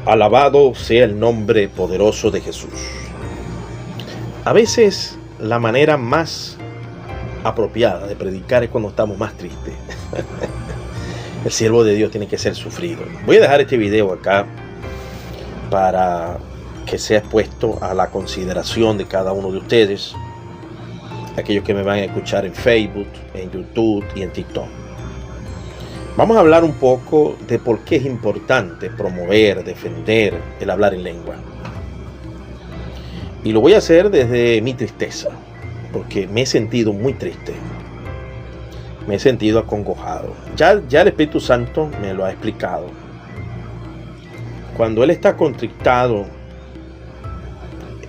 Alabado sea el nombre poderoso de Jesús. A veces la manera más apropiada de predicar es cuando estamos más tristes. El siervo de Dios tiene que ser sufrido. Voy a dejar este video acá para que sea expuesto a la consideración de cada uno de ustedes, aquellos que me van a escuchar en Facebook, en YouTube y en TikTok. Vamos a hablar un poco de por qué es importante promover, defender el hablar en lengua. Y lo voy a hacer desde mi tristeza, porque me he sentido muy triste. Me he sentido acongojado. Ya el Espíritu Santo me lo ha explicado. Cuando Él está contrictado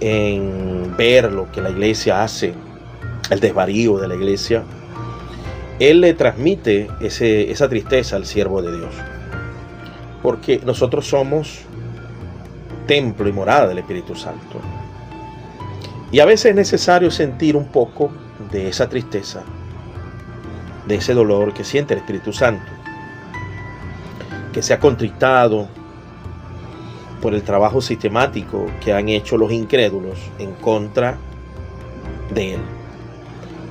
en ver lo que la iglesia hace, el desvarío de la iglesia, Él le transmite esa tristeza al siervo de Dios. Porque nosotros somos templo y morada del Espíritu Santo. Y a veces es necesario sentir un poco de esa tristeza, de ese dolor que siente el Espíritu Santo, que se ha contrictado por el trabajo sistemático que han hecho los incrédulos en contra de Él.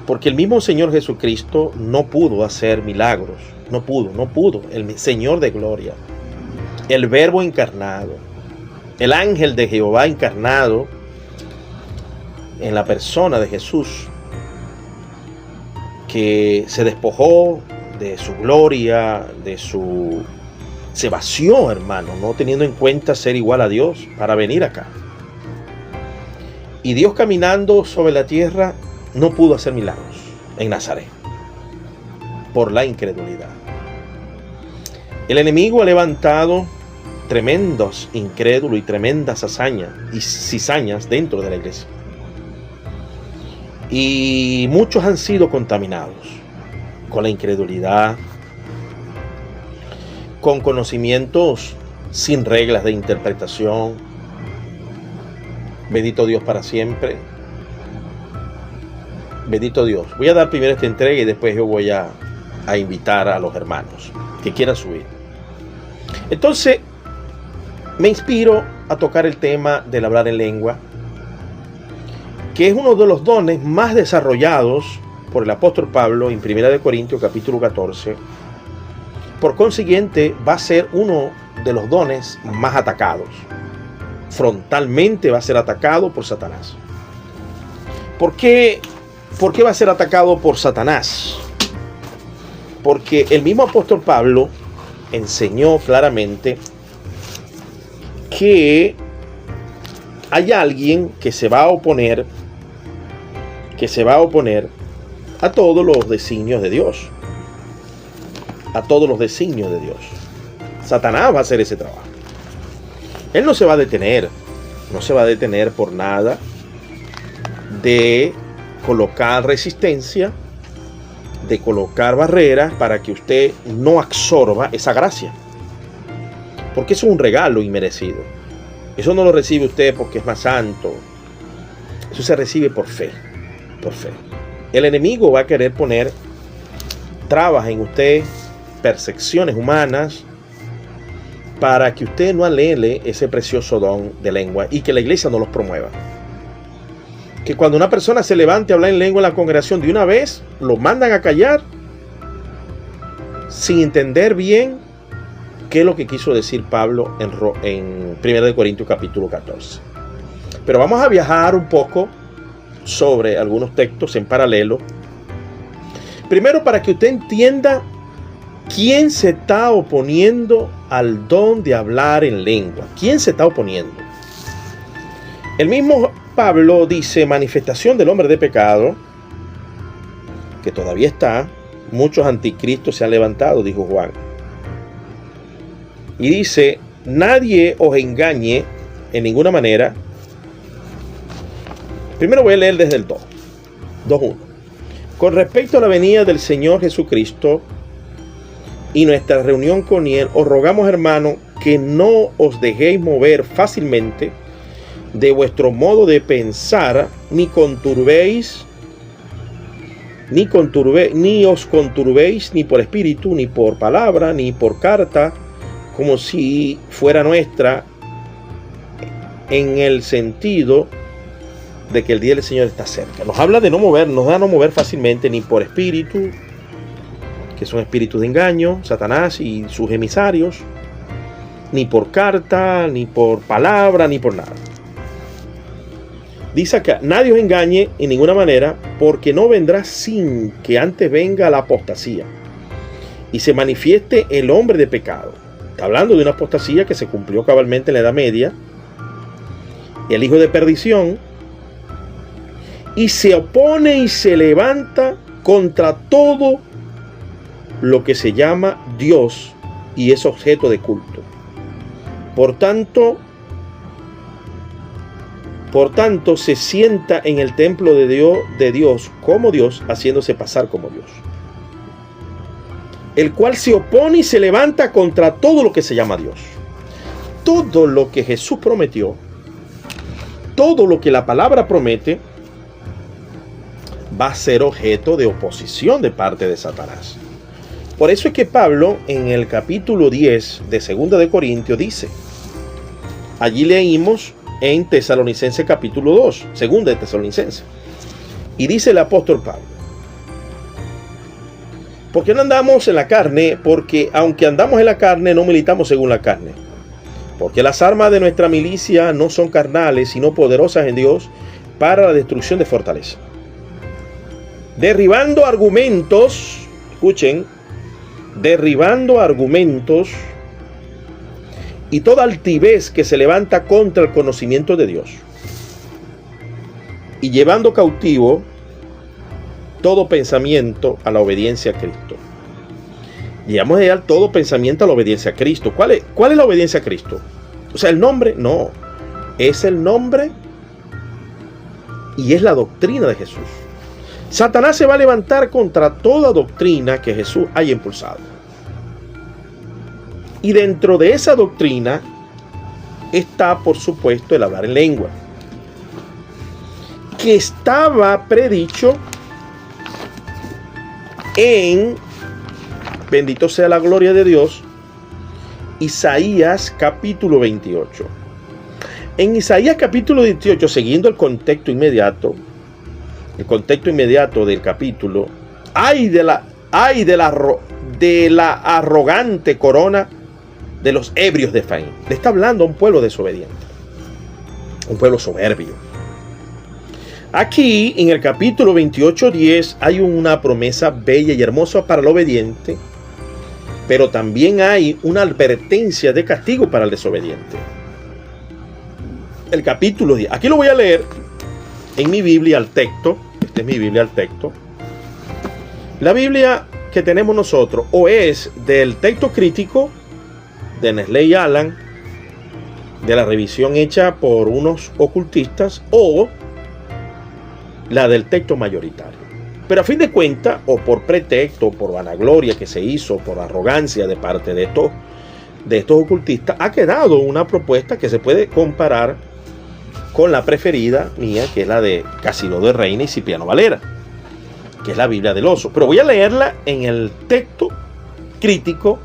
Porque el mismo Señor Jesucristo no pudo hacer milagros, no pudo, el Señor de gloria, el Verbo encarnado, el ángel de Jehová encarnado en la persona de Jesús, que se despojó de su gloria, se vació, hermano, no teniendo en cuenta ser igual a Dios para venir acá. Y Dios caminando sobre la tierra no pudo hacer milagros en Nazaret por la incredulidad. El enemigo ha levantado tremendos incrédulos y tremendas hazañas y cizañas dentro de la iglesia. Y muchos han sido contaminados con la incredulidad, con conocimientos sin reglas de interpretación. Bendito Dios para siempre. Bendito Dios. Voy a dar primero esta entrega y después yo voy a invitar a los hermanos que quieran subir. Entonces, me inspiro a tocar el tema del hablar en lengua, que es uno de los dones más desarrollados por el apóstol Pablo en 1 Corintios capítulo 14. Por consiguiente, va a ser uno de los dones más atacados. Frontalmente va a ser atacado por Satanás. ¿Por qué va a ser atacado por Satanás? Porque el mismo apóstol Pablo enseñó claramente que hay alguien que se va a oponer a todos los designios de Dios. A todos los designios de Dios. Satanás va a hacer ese trabajo. Él no se va a detener por nada de colocar resistencia, de colocar barreras para que usted no absorba esa gracia. Porque eso es un regalo inmerecido. Eso no lo recibe usted porque es más santo. Eso se recibe por fe. Por fe. El enemigo va a querer poner trabas en usted, percepciones humanas, para que usted no anhele ese precioso don de lengua y que la iglesia no los promueva. Que cuando una persona se levante a hablar en lengua en la congregación, de una vez lo mandan a callar sin entender bien qué es lo que quiso decir Pablo en 1 Corintios capítulo 14. Pero vamos a viajar un poco sobre algunos textos en paralelo. Primero, para que usted entienda quién se está oponiendo al don de hablar en lengua. ¿Quién se está oponiendo? El mismo Pablo dice: manifestación del hombre de pecado, que todavía está. Muchos anticristos se han levantado, dijo Juan. Y dice: nadie os engañe en ninguna manera. Primero voy a leer desde el 2.1. Con respecto a la venida del Señor Jesucristo y nuestra reunión con Él, os rogamos, hermanos, que no os dejéis mover fácilmente de vuestro modo de pensar, ni os conturbéis ni por espíritu, ni por palabra, ni por carta, como si fuera nuestra, en el sentido de que el día del Señor está cerca. Nos habla de no mover, nos da no mover fácilmente ni por espíritu, que son espíritus de engaño, Satanás y sus emisarios, ni por carta, ni por palabra, ni por nada. Dice acá, nadie os engañe en ninguna manera, porque no vendrá sin que antes venga la apostasía y se manifieste el hombre de pecado. Está hablando de una apostasía que se cumplió cabalmente en la Edad Media, el hijo de perdición, y se opone y se levanta contra todo lo que se llama Dios y es objeto de culto. Por tanto, se sienta en el templo de Dios como Dios, haciéndose pasar como Dios. El cual se opone y se levanta contra todo lo que se llama Dios. Todo lo que Jesús prometió, todo lo que la palabra promete, va a ser objeto de oposición de parte de Satanás. Por eso es que Pablo, en el capítulo 10 de 2 de Corintios, dice, allí leímos en Tesalonicenses capítulo 2, 2 de Tesalonicenses, y dice el apóstol Pablo, ¿por qué no andamos en la carne? Porque aunque andamos en la carne, no militamos según la carne. Porque las armas de nuestra milicia no son carnales, sino poderosas en Dios para la destrucción de fortaleza. Derribando argumentos, escuchen, derribando argumentos y toda altivez que se levanta contra el conocimiento de Dios, y llevando cautivo todo pensamiento a la obediencia a Cristo. Llevamos a llevar todo pensamiento a la obediencia a Cristo. ¿Cuál es la obediencia a Cristo? O sea, el nombre, no. Es el nombre y es la doctrina de Jesús. Satanás se va a levantar contra toda doctrina que Jesús haya impulsado. Y dentro de esa doctrina está, por supuesto, el hablar en lengua, que estaba predicho en, bendito sea la gloria de Dios, Isaías capítulo 28. En Isaías capítulo 28, siguiendo el contexto inmediato del capítulo, ay de la arrogante corona de los ebrios de Efraín. Le está hablando a un pueblo desobediente, un pueblo soberbio. Aquí en el capítulo 28:10 hay una promesa bella y hermosa para el obediente, pero también hay una advertencia de castigo para el desobediente. El capítulo 10, aquí lo voy a leer en mi Biblia al texto. Esta es mi Biblia al texto. La Biblia que tenemos nosotros o es del texto crítico de Nestlé Aland, de la revisión hecha por unos ocultistas, o la del texto mayoritario. Pero a fin de cuentas, o por pretexto, por vanagloria que se hizo, por arrogancia de parte de estos ocultistas, ha quedado una propuesta que se puede comparar con la preferida mía, que es la de Casino de Reina y Cipriano Valera, que es la Biblia del Oso. Pero voy a leerla en el texto crítico,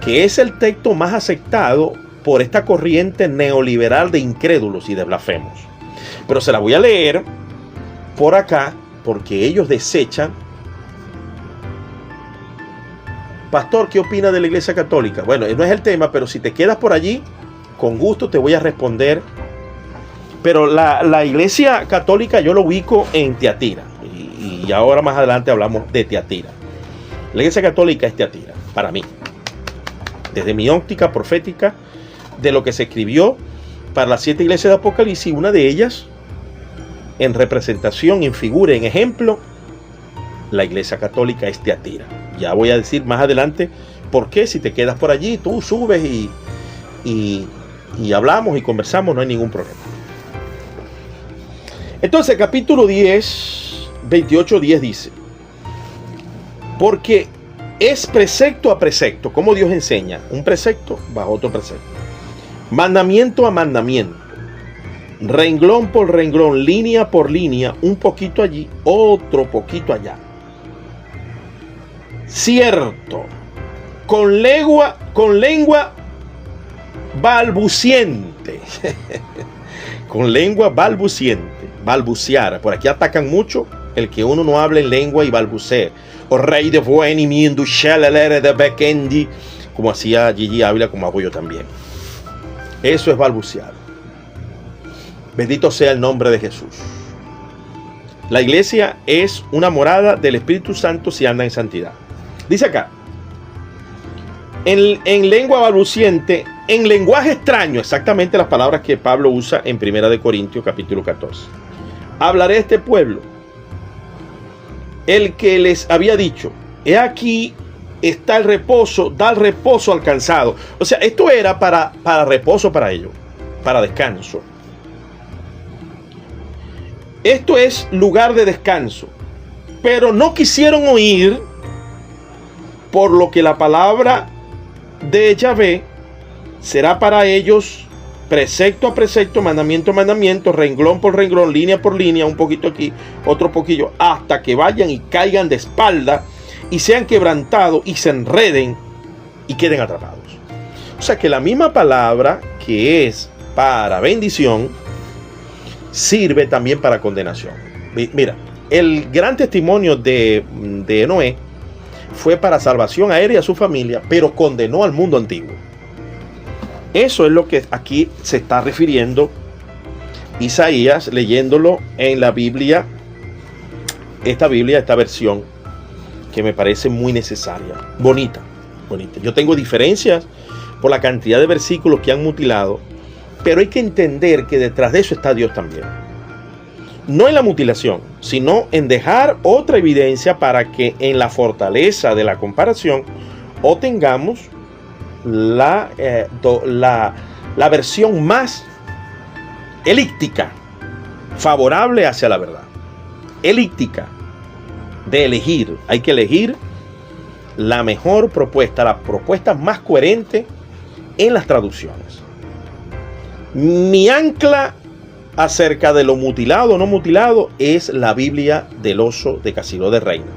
que es el texto más aceptado por esta corriente neoliberal de incrédulos y de blasfemos. Pero se la voy a leer por acá, porque ellos desechan. Pastor, ¿qué opina de la Iglesia Católica? Bueno, no es el tema, pero si te quedas por allí, con gusto te voy a responder. Pero la Iglesia Católica yo lo ubico en Tiatira, y ahora más adelante hablamos de Tiatira. La Iglesia Católica es Tiatira, para mí, desde mi óptica profética, de lo que se escribió para las 7 iglesias de Apocalipsis, una de ellas, en representación, en figura, en ejemplo, la Iglesia Católica es Tiatira. Ya voy a decir más adelante por qué. Si te quedas por allí, tú subes y hablamos y conversamos, no hay ningún problema. Entonces, capítulo 10, 28:10 dice: porque es precepto a precepto, como Dios enseña, un precepto bajo otro precepto, mandamiento a mandamiento, renglón por renglón, línea por línea, un poquito allí, otro poquito allá. Cierto, con lengua balbuciente. Con lengua balbuciente. Balbucear. Por aquí atacan mucho el que uno no hable en lengua y balbucee. O rey de bueni miendu shalelere de bekendi. Como hacía Gigi Ávila, como hago yo también. Eso es balbucear. Bendito sea el nombre de Jesús. La iglesia es una morada del Espíritu Santo si anda en santidad. Dice acá, en lengua balbuciente, en lenguaje extraño, exactamente las palabras que Pablo usa en 1 Corintios capítulo 14. Hablaré a este pueblo, el que les había dicho, he aquí está el reposo, da el reposo al cansado. O sea, esto era para reposo para ellos, para descanso. Esto es lugar de descanso. Pero no quisieron oír, por lo que la palabra de Yahvé será para ellos precepto a precepto, mandamiento a mandamiento, renglón por renglón, línea por línea, un poquito aquí, otro poquillo, hasta que vayan y caigan de espalda y sean quebrantados y se enreden y queden atrapados. O sea que la misma palabra que es para bendición sirve también para condenación. Mira, el gran testimonio de Noé fue para salvación a él y a su familia, pero condenó al mundo antiguo. Eso es lo que aquí se está refiriendo Isaías, leyéndolo en la Biblia, esta versión que me parece muy necesaria, bonita. Yo tengo diferencias por la cantidad de versículos que han mutilado, pero hay que entender que detrás de eso está Dios también. No en la mutilación, sino en dejar otra evidencia para que en la fortaleza de la comparación obtengamos la versión más elíptica, favorable hacia la verdad. Elíptica, de elegir. Hay que elegir la mejor propuesta, la propuesta más coherente en las traducciones. Mi ancla acerca de lo mutilado o no mutilado es la Biblia del Oso de Casiló de Reina.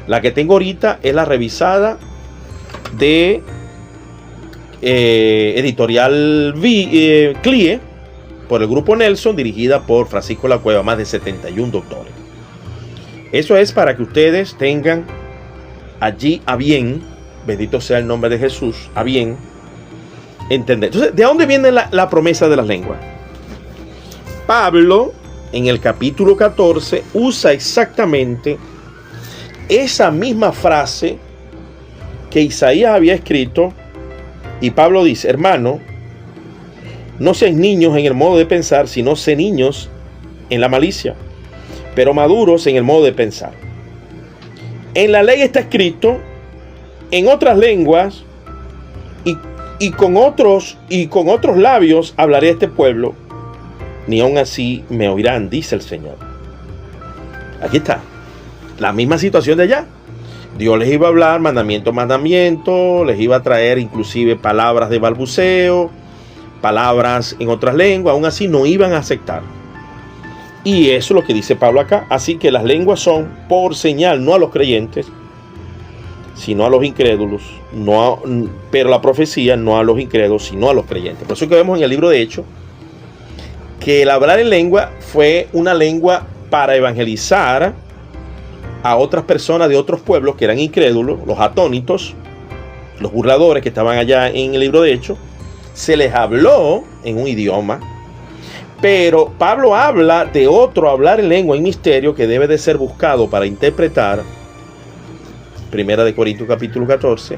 La que tengo ahorita es la revisada de editorial CLIE por el grupo Nelson, dirigida por Francisco La Cueva, más de 71 doctores. Eso es para que ustedes tengan allí a bien, bendito sea el nombre de Jesús, a bien entender. Entonces, ¿de dónde viene la promesa de las lenguas? Pablo, en el capítulo 14, usa exactamente esa misma frase que Isaías había escrito, y Pablo dice, hermano, no seáis niños en el modo de pensar, sino sé niños en la malicia, pero maduros en el modo de pensar. En la ley está escrito, en otras lenguas, y con otros labios hablaré a este pueblo, ni aun así me oirán, dice el Señor. Aquí está, la misma situación de allá. Dios les iba a hablar mandamiento, les iba a traer inclusive palabras de balbuceo, palabras en otras lenguas, aún así no iban a aceptar. Y eso es lo que dice Pablo acá. Así que las lenguas son por señal, no a los creyentes, sino a los incrédulos, pero la profecía no a los incrédulos, sino a los creyentes. Por eso que vemos en el libro de Hechos que el hablar en lengua fue una lengua para evangelizar a otras personas de otros pueblos que eran incrédulos, los atónitos, los burladores que estaban allá en el libro de Hechos. Se les habló en un idioma, pero Pablo habla de otro hablar en lengua, en misterio, que debe de ser buscado para interpretar. 1 Corintios capítulo 14,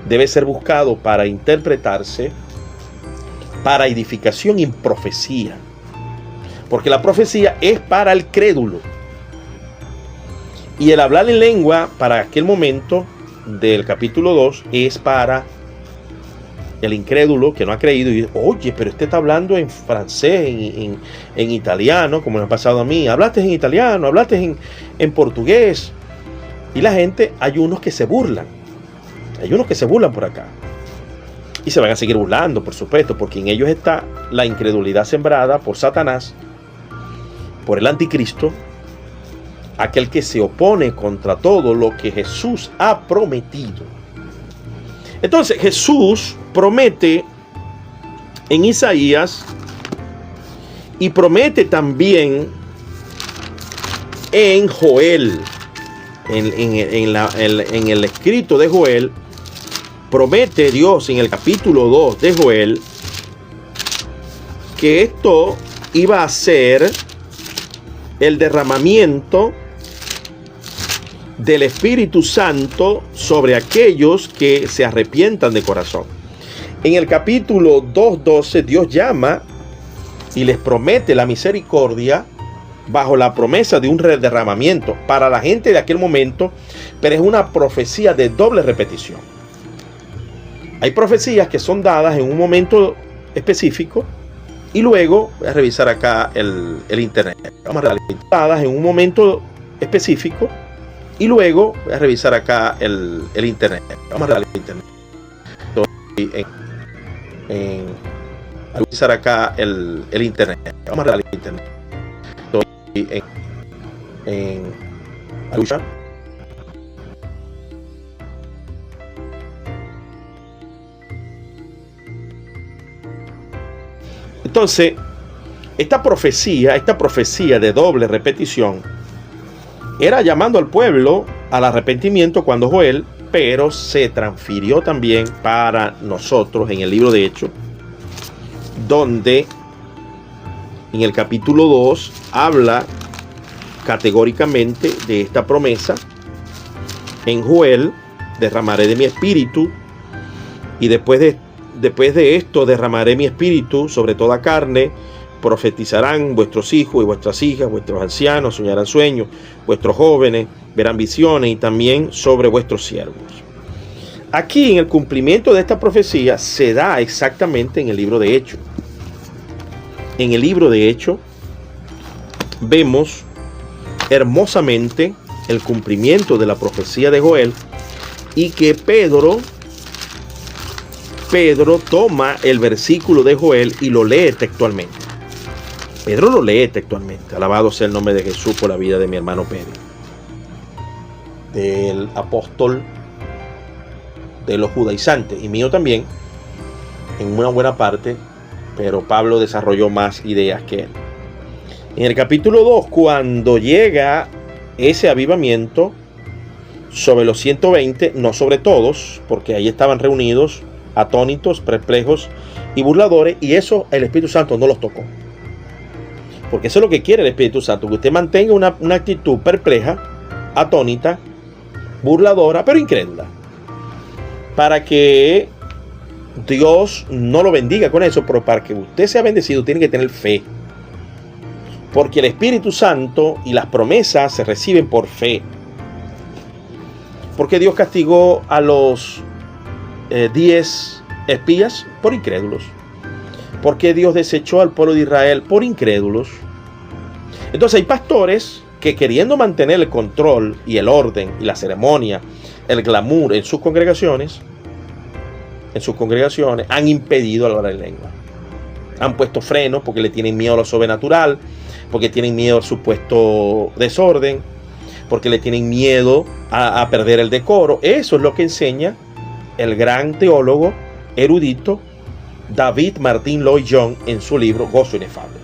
debe ser buscado para interpretarse, para edificación y profecía, porque la profecía es para el crédulo, y el hablar en lengua para aquel momento del capítulo 2 es para el incrédulo que no ha creído y dice, oye, pero este está hablando en francés, en italiano, como me ha pasado a mí. Hablaste en italiano, hablaste en portugués. Y la gente, hay unos que se burlan. Hay unos que se burlan por acá. Y se van a seguir burlando, por supuesto, porque en ellos está la incredulidad sembrada por Satanás, por el anticristo, aquel que se opone contra todo lo que Jesús ha prometido. Entonces Jesús promete en Isaías y promete también en Joel, en el escrito de Joel, promete Dios en el capítulo 2 de Joel que esto iba a ser el derramamiento del Espíritu Santo sobre aquellos que se arrepientan de corazón. En el capítulo 2:12 Dios llama y les promete la misericordia bajo la promesa de un derramamiento para la gente de aquel momento, pero es una profecía de doble repetición. Hay profecías que son dadas en un momento específico y luego, voy a revisar acá el internet, vamos a realizar dadas en un momento específico y luego, voy a revisar acá el internet, vamos a realizar el internet. A revisar acá el internet, vamos a realizar el internet. Entonces, esta profecía de doble repetición era llamando al pueblo al arrepentimiento cuando Joel, pero se transfirió también para nosotros en el libro de Hechos, donde en el capítulo 2 habla categóricamente de esta promesa. En Joel, derramaré de mi espíritu, y después de esto derramaré mi espíritu sobre toda carne, profetizarán vuestros hijos y vuestras hijas, vuestros ancianos soñarán sueños, vuestros jóvenes verán visiones, y también sobre vuestros siervos. Aquí en el cumplimiento de esta profecía se da exactamente en el libro de Hechos. En el libro de Hechos vemos hermosamente el cumplimiento de la profecía de Joel, y que Pedro toma el versículo de Joel y lo lee textualmente. Pedro lo lee textualmente. Alabado sea el nombre de Jesús por la vida de mi hermano Pedro, del apóstol de los judaizantes y mío también en una buena parte, pero Pablo desarrolló más ideas que él. En el capítulo 2, cuando llega ese avivamiento sobre los 120, no sobre todos, porque ahí estaban reunidos atónitos, perplejos y burladores, y eso el Espíritu Santo no los tocó. Porque eso es lo que quiere el Espíritu Santo, que usted mantenga una actitud perpleja, atónita, burladora, pero incrédula, para que Dios no lo bendiga con eso. Pero para que usted sea bendecido tiene que tener fe, porque el Espíritu Santo y las promesas se reciben por fe. Porque Dios castigó a los 10 espías por incrédulos. Porque Dios desechó al pueblo de Israel por incrédulos. Entonces hay pastores que, queriendo mantener el control y el orden y la ceremonia, el glamour en sus congregaciones, han impedido hablar en lengua. Han puesto frenos porque le tienen miedo a lo sobrenatural, porque tienen miedo al supuesto desorden, porque le tienen miedo a perder el decoro. Eso es lo que enseña el gran teólogo erudito David Martín Lloyd Jones en su libro Gozo Inefable,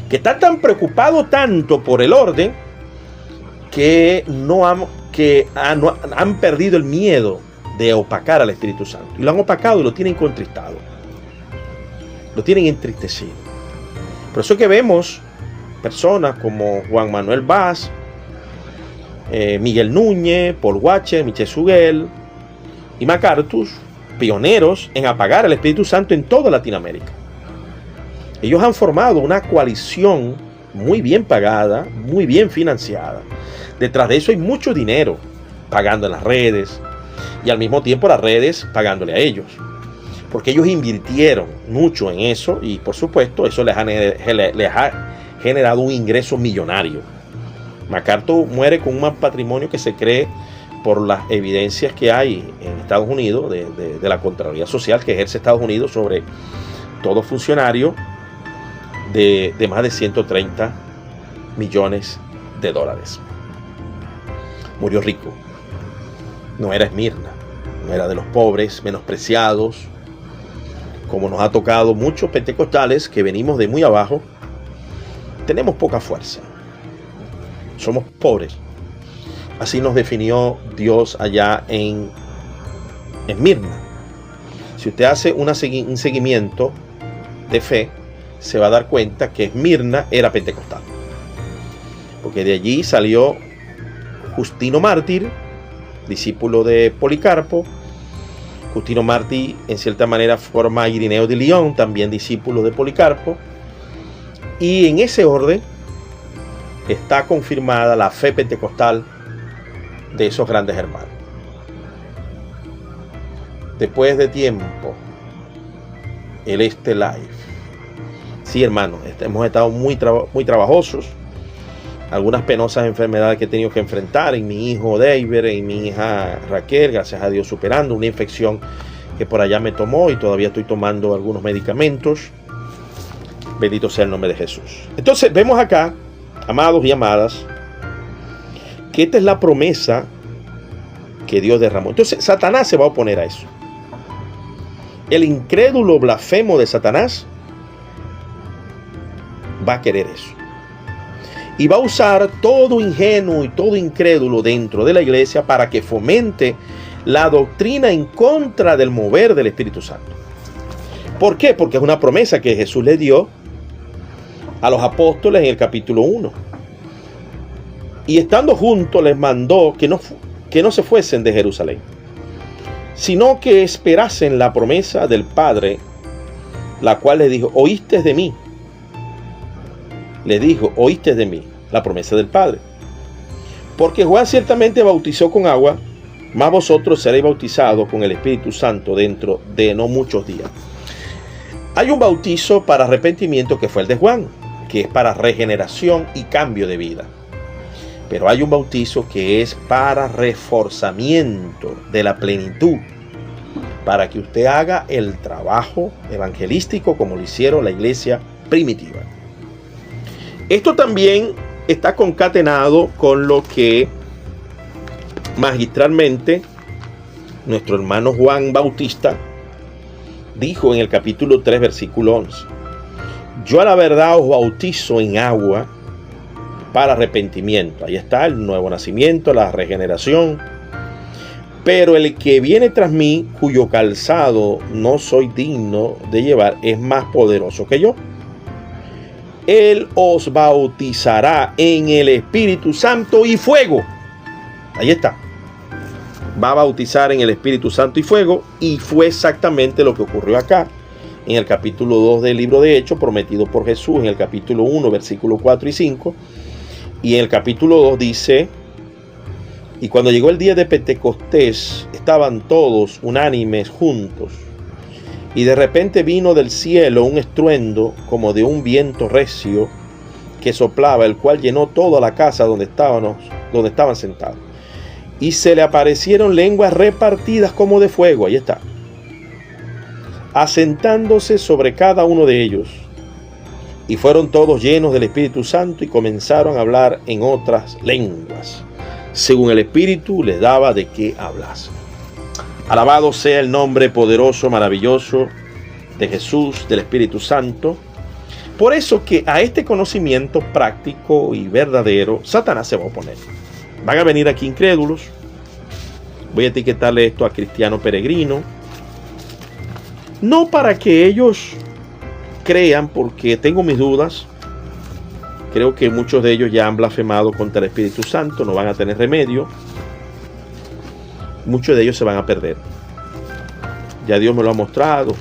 que está tan preocupado tanto por el orden que han perdido el miedo de opacar al Espíritu Santo, y lo han opacado y lo tienen contristado, lo tienen entristecido. Por eso es que vemos personas como Juan Manuel Vaz, Miguel Núñez, Paul Washer, Michel Suguel y MacArthur, pioneros en apagar el Espíritu Santo en toda Latinoamérica. Ellos han formado una coalición muy bien pagada, muy bien financiada. Detrás de eso hay mucho dinero pagando en las redes, y al mismo tiempo las redes pagándole a ellos, porque ellos invirtieron mucho en eso, y por supuesto eso les ha generado un ingreso millonario. MacArthur muere con un patrimonio que se cree, por las evidencias que hay en Estados Unidos de la Contraloría Social que ejerce Estados Unidos sobre todo funcionario, de más de 130 millones de dólares. Murió rico. No era Esmirna, no era de los pobres, menospreciados, como nos ha tocado muchos pentecostales que venimos de muy abajo, tenemos poca fuerza. Somos pobres. Así nos definió Dios allá en Esmirna. Si usted hace un seguimiento de fe, se va a dar cuenta que Esmirna era pentecostal. Porque de allí salió Justino Mártir, discípulo de Policarpo. Justino Mártir, en cierta manera, forma a Irineo de Lyon, también discípulo de Policarpo. Y en ese orden está confirmada la fe pentecostal de esos grandes hermanos. Después de tiempo, el Life. Sí, hermano, hemos estado muy trabajosos. Algunas penosas enfermedades que he tenido que enfrentar en mi hijo David, en mi hija Raquel, gracias a Dios superando una infección que por allá me tomó y todavía estoy tomando algunos medicamentos. Bendito sea el nombre de Jesús. Entonces vemos acá, amados y amadas, que esta es la promesa que Dios derramó. Entonces Satanás se va a oponer a eso. El incrédulo blasfemo de Satanás va a querer eso. Y va a usar todo ingenuo y todo incrédulo dentro de la iglesia para que fomente la doctrina en contra del mover del Espíritu Santo. ¿Por qué? Porque es una promesa que Jesús le dio a los apóstoles en el capítulo 1. Y estando juntos les mandó que no se fuesen de Jerusalén, sino que esperasen la promesa del Padre, la cual les dijo: oíste de mí. Le dijo: oíste de mí, la promesa del Padre. Porque Juan ciertamente bautizó con agua, mas vosotros seréis bautizados con el Espíritu Santo dentro de no muchos días. Hay un bautizo para arrepentimiento que fue el de Juan, que es para regeneración y cambio de vida. Pero hay un bautizo que es para reforzamiento de la plenitud, para que usted haga el trabajo evangelístico como lo hicieron la iglesia primitiva. Esto también está concatenado con lo que magistralmente nuestro hermano Juan Bautista dijo en el capítulo 3, versículo 11. Yo a la verdad os bautizo en agua para arrepentimiento. Ahí está el nuevo nacimiento, la regeneración. Pero el que viene tras mí, cuyo calzado no soy digno de llevar, es más poderoso que yo. Él os bautizará en el Espíritu Santo y fuego. Ahí está. Va a bautizar en el Espíritu Santo y fuego. Y fue exactamente lo que ocurrió acá. En el capítulo 2 del libro de Hechos, prometido por Jesús. En el capítulo 1, versículos 4 y 5. Y en el capítulo 2 dice: y cuando llegó el día de Pentecostés, estaban todos unánimes juntos. Y de repente vino del cielo un estruendo como de un viento recio que soplaba, el cual llenó toda la casa donde estaban sentados. Y se le aparecieron lenguas repartidas como de fuego, ahí está, asentándose sobre cada uno de ellos. Y fueron todos llenos del Espíritu Santo y comenzaron a hablar en otras lenguas, según el Espíritu les daba de qué hablasen. Alabado sea el nombre poderoso, maravilloso de Jesús, del Espíritu Santo. Por eso que a este conocimiento práctico y verdadero, Satanás se va a oponer. Van a venir aquí incrédulos. Voy a etiquetarle esto a cristiano peregrino. No para que ellos crean, porque tengo mis dudas. Creo que muchos de ellos ya han blasfemado contra el Espíritu Santo, no van a tener remedio. Muchos de ellos se van a perder. Ya Dios me lo ha mostrado.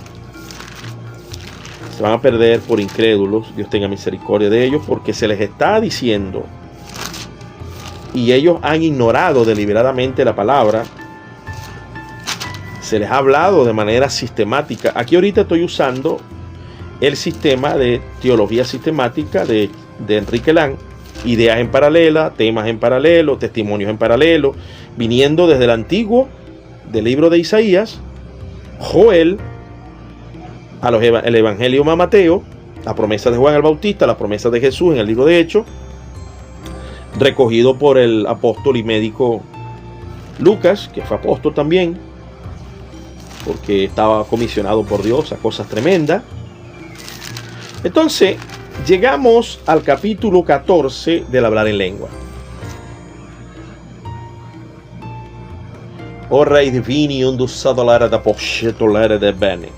Se van a perder por incrédulos. Dios tenga misericordia de ellos, porque se les está diciendo, y ellos han ignorado deliberadamente la palabra. Se les ha hablado de manera sistemática. Aquí ahorita estoy usando el sistema de teología sistemática de Enrique Lang. Ideas en paralela, temas en paralelo, testimonios en paralelo, viniendo desde el antiguo, del libro de Isaías, Joel, el Evangelio de Mateo, la promesa de Juan el Bautista, la promesa de Jesús en el libro de Hechos, recogido por el apóstol y médico Lucas, que fue apóstol también, porque estaba comisionado por Dios a cosas tremendas. Entonces, llegamos al capítulo 14 del hablar en lengua. O rei divini undussadolare da poscetolare de bene.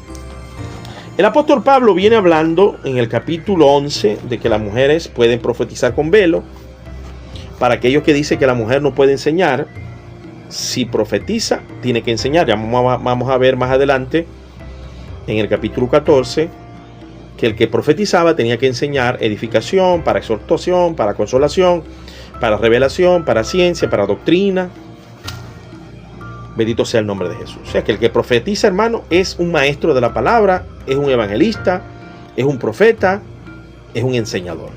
El apóstol Pablo viene hablando en el capítulo 11 de que las mujeres pueden profetizar con velo. Para aquellos que dicen que la mujer no puede enseñar, si profetiza, tiene que enseñar. Ya vamos a ver más adelante, en el capítulo 14, que el que profetizaba tenía que enseñar edificación, para exhortación, para consolación, para revelación, para ciencia, para doctrina. Bendito sea el nombre de Jesús. O sea que el que profetiza, hermano, es un maestro de la palabra, es un evangelista, es un profeta, es un enseñador.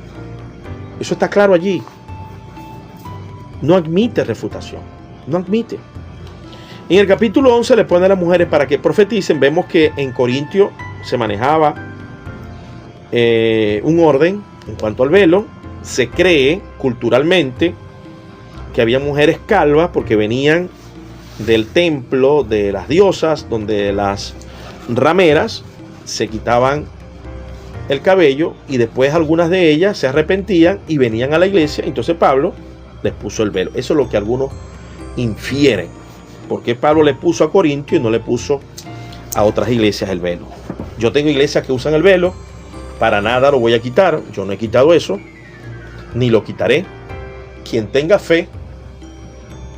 Eso está claro allí. No admite refutación. No admite. En el capítulo 11 le pone a las mujeres para que profeticen. Vemos que en Corintio se manejaba un orden en cuanto al velo. Se cree culturalmente que había mujeres calvas porque venían del templo de las diosas, donde las rameras se quitaban el cabello y después algunas de ellas se arrepentían y venían a la iglesia. Entonces Pablo les puso el velo. Eso es lo que algunos infieren. ¿Por qué Pablo le puso a Corintio y no le puso a otras iglesias el velo? Yo tengo iglesias que usan el velo, para nada lo voy a quitar. Yo no he quitado eso, ni lo quitaré. Quien tenga fe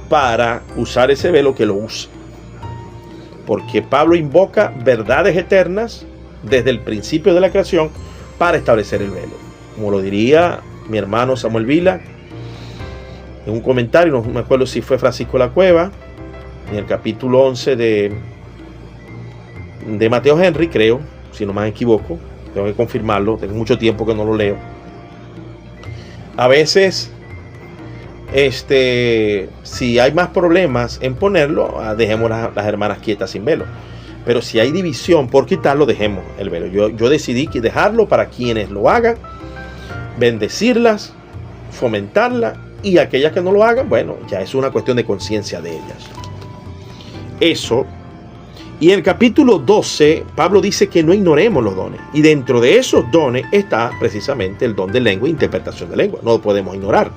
para usar ese velo, que lo use. Porque Pablo invoca verdades eternas desde el principio de la creación para establecer el velo. Como lo diría mi hermano Samuel Vila en un comentario, no me acuerdo si fue Francisco La Cueva, en el capítulo 11 de Mateo Henry, creo, si no me equivoco, tengo que confirmarlo, tengo mucho tiempo que no lo leo. A veces si hay más problemas en ponerlo, dejemos las hermanas quietas sin velo. Pero si hay división por quitarlo, dejemos el velo. Yo decidí dejarlo para quienes lo hagan, bendecirlas, fomentarla, y aquellas que no lo hagan, bueno, ya es una cuestión de conciencia de ellas. Eso. Y en el capítulo 12, Pablo dice que no ignoremos los dones. Y dentro de esos dones está precisamente el don de lengua e interpretación de lengua. No lo podemos ignorar.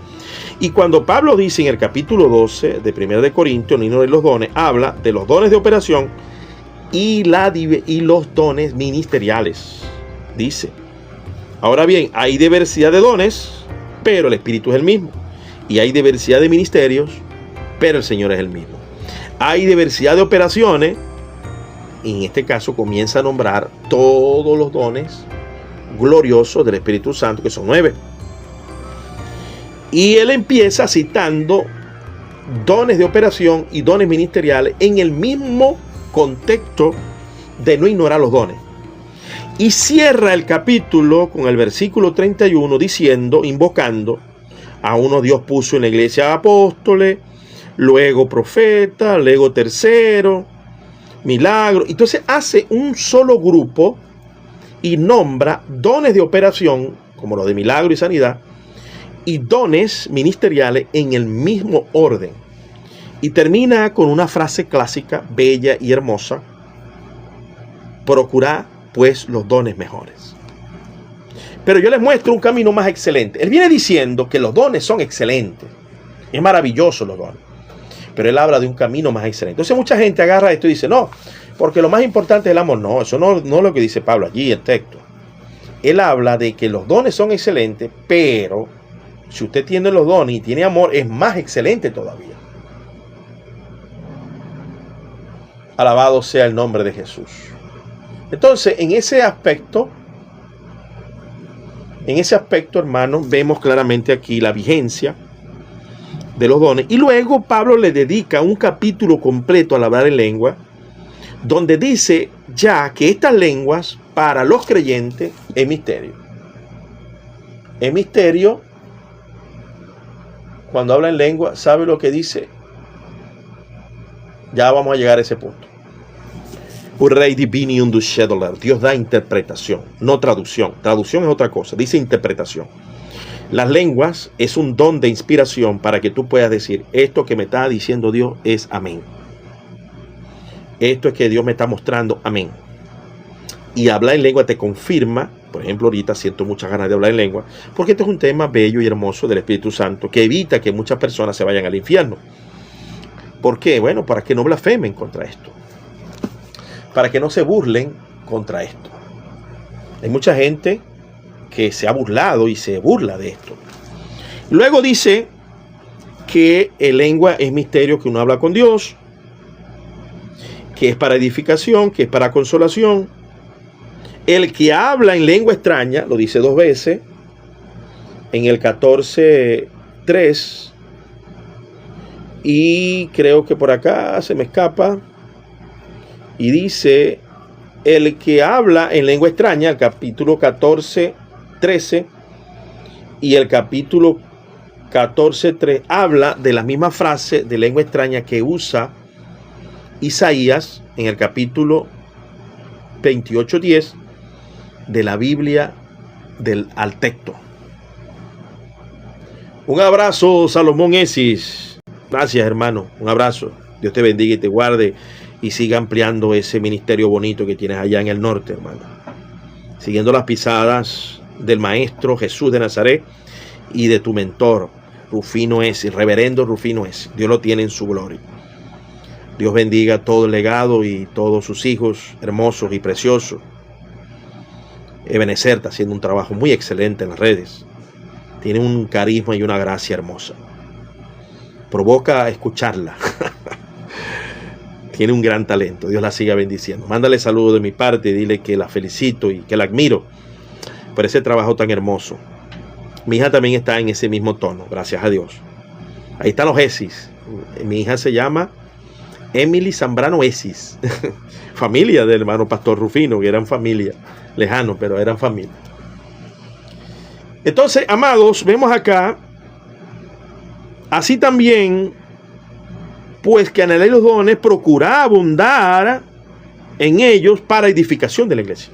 Y cuando Pablo dice en el capítulo 12 de 1 de Corintios, no ignoren los dones, habla de los dones de operación y los dones ministeriales. Dice, ahora bien, hay diversidad de dones, pero el Espíritu es el mismo. Y hay diversidad de ministerios, pero el Señor es el mismo. Hay diversidad de operaciones, y en este caso comienza a nombrar todos los dones gloriosos del Espíritu Santo, que son 9. Y él empieza citando dones de operación y dones ministeriales en el mismo contexto de no ignorar los dones. Y cierra el capítulo con el versículo 31 diciendo, invocando: a uno Dios puso en la iglesia apóstoles, luego profeta, luego tercero, milagro. Entonces hace un solo grupo y nombra dones de operación, como los de milagro y sanidad, y dones ministeriales en el mismo orden. Y termina con una frase clásica, bella y hermosa: procurad pues los dones mejores. Pero yo les muestro un camino más excelente. Él viene diciendo que los dones son excelentes. Es maravilloso los dones. Pero él habla de un camino más excelente. Entonces mucha gente agarra esto y dice, no, porque lo más importante es el amor. No, eso no es lo que dice Pablo allí en el texto. Él habla de que los dones son excelentes, pero si usted tiene los dones y tiene amor, es más excelente todavía. Alabado sea el nombre de Jesús. Entonces, en ese aspecto, hermanos, vemos claramente aquí la vigencia de los dones. Y luego Pablo le dedica un capítulo completo al hablar en lengua, donde dice ya que estas lenguas para los creyentes es misterio. Es misterio. Cuando habla en lengua, ¿sabe lo que dice? Ya vamos a llegar a ese punto. Dios da interpretación, no traducción. Traducción es otra cosa, dice interpretación. Las lenguas es un don de inspiración para que tú puedas decir, esto que me está diciendo Dios es amén. Esto es que Dios me está mostrando, amén. Y hablar en lengua te confirma. Por ejemplo, ahorita siento muchas ganas de hablar en lengua, porque este es un tema bello y hermoso del Espíritu Santo, que evita que muchas personas se vayan al infierno. ¿Por qué? Bueno, para que no blasfemen contra esto, para que no se burlen contra esto. Hay mucha gente que se ha burlado y se burla de esto. Luego dice que en lengua es misterio que uno habla con Dios, que es para edificación, que es para consolación. El que habla en lengua extraña, lo dice 2 veces, en el 14:3, y creo que por acá se me escapa, y dice, el que habla en lengua extraña, el capítulo 14:13, y el capítulo 14:3 habla de la misma frase de lengua extraña que usa Isaías en el capítulo 28:10 de la Biblia del Altecto. Un abrazo, Salomón Esis. Gracias, hermano. Un abrazo. Dios te bendiga y te guarde y siga ampliando ese ministerio bonito que tienes allá en el norte, hermano. Siguiendo las pisadas del Maestro Jesús de Nazaret y de tu mentor, Rufino Esis, reverendo Rufino Esis. Dios lo tiene en su gloria. Dios bendiga todo el legado y todos sus hijos hermosos y preciosos. Ebenezer está haciendo un trabajo muy excelente en las redes. Tiene un carisma y una gracia hermosa. Provoca escucharla. Tiene un gran talento. Dios la siga bendiciendo. Mándale saludos de mi parte y dile que la felicito y que la admiro por ese trabajo tan hermoso. Mi hija también está en ese mismo tono, gracias a Dios. Ahí están los Esis. Mi hija se llama Emily Zambrano Esis. Familia del hermano Pastor Rufino, que eran familia. Lejanos, pero eran familia. Entonces, amados, vemos acá, así también, pues que anheláis los dones, procurad abundar en ellos para edificación de la iglesia.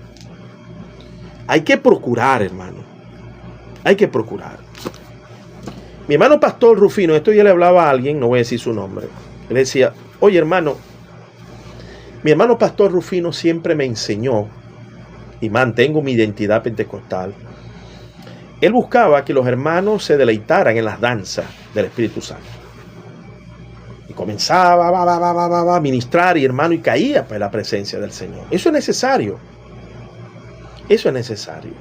Hay que procurar, hermano. Hay que procurar. Mi hermano Pastor Rufino, esto ya le hablaba a alguien, no voy a decir su nombre. Él decía, oye hermano, mi hermano Pastor Rufino siempre me enseñó y mantengo mi identidad pentecostal. Él buscaba que los hermanos se deleitaran en las danzas del Espíritu Santo. Y comenzaba a ministrar y hermano, y caía en la presencia del Señor. Eso es necesario. Eso es necesario.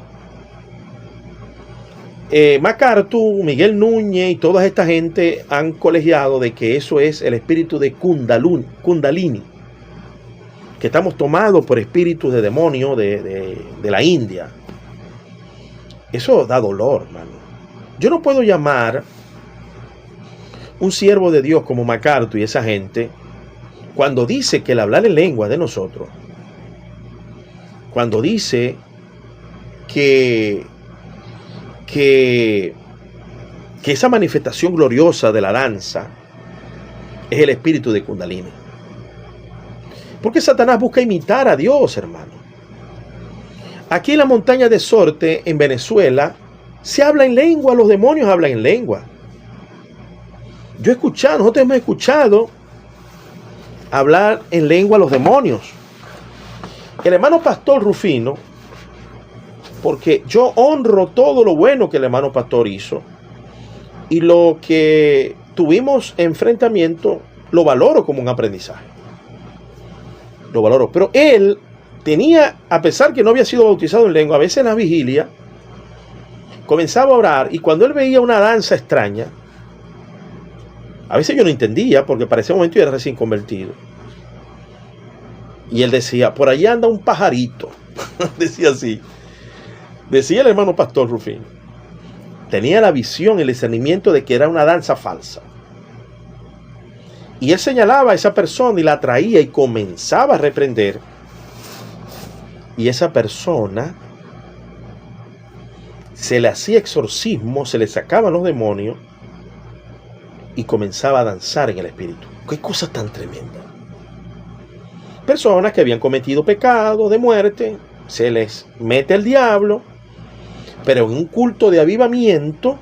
MacArthur, Miguel Núñez y toda esta gente han colegiado de que eso es el espíritu de Kundalini, que estamos tomados por espíritus de demonio de la India. Eso da dolor, hermano. Yo no puedo llamar un siervo de Dios como MacArthur y esa gente cuando dice que el hablar en lengua de nosotros, cuando dice que esa manifestación gloriosa de la danza es el espíritu de Kundalini. Porque Satanás busca imitar a Dios, hermano. Aquí en la montaña de Sorte, en Venezuela, se habla en lengua, los demonios hablan en lengua. Nosotros hemos escuchado hablar en lengua a los demonios. El hermano Pastor Rufino, porque yo honro todo lo bueno que el hermano Pastor hizo y lo que tuvimos enfrentamiento, lo valoro como un aprendizaje. Lo valoro. Pero él tenía, a pesar que no había sido bautizado en lengua, a veces en la vigilia, comenzaba a orar y cuando él veía una danza extraña, a veces yo no entendía porque para ese momento yo era recién convertido. Y él decía, por allá anda un pajarito. Decía así. Decía el hermano Pastor Rufino. Tenía la visión, el discernimiento de que era una danza falsa. Y él señalaba a esa persona y la traía y comenzaba a reprender. Y esa persona se le hacía exorcismo, se le sacaban los demonios y comenzaba a danzar en el espíritu. ¡Qué cosa tan tremenda! Personas que habían cometido pecados de muerte, se les mete el diablo, pero en un culto de avivamiento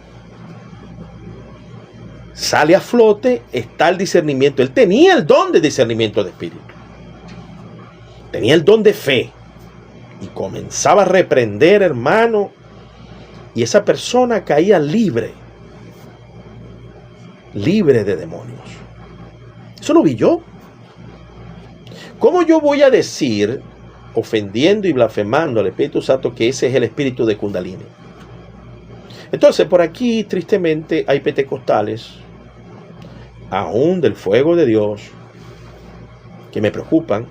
sale a flote, está el discernimiento. Él tenía el don de discernimiento de espíritu. tenía el don de fe y comenzaba a reprender, hermano, y esa persona caía libre de demonios. Eso lo vi yo. ¿Cómo yo voy a decir, ofendiendo y blasfemando al Espíritu Santo, que ese es el espíritu de Kundalini? Entonces, por aquí, tristemente, hay pentecostales, aún del fuego de Dios, que me preocupan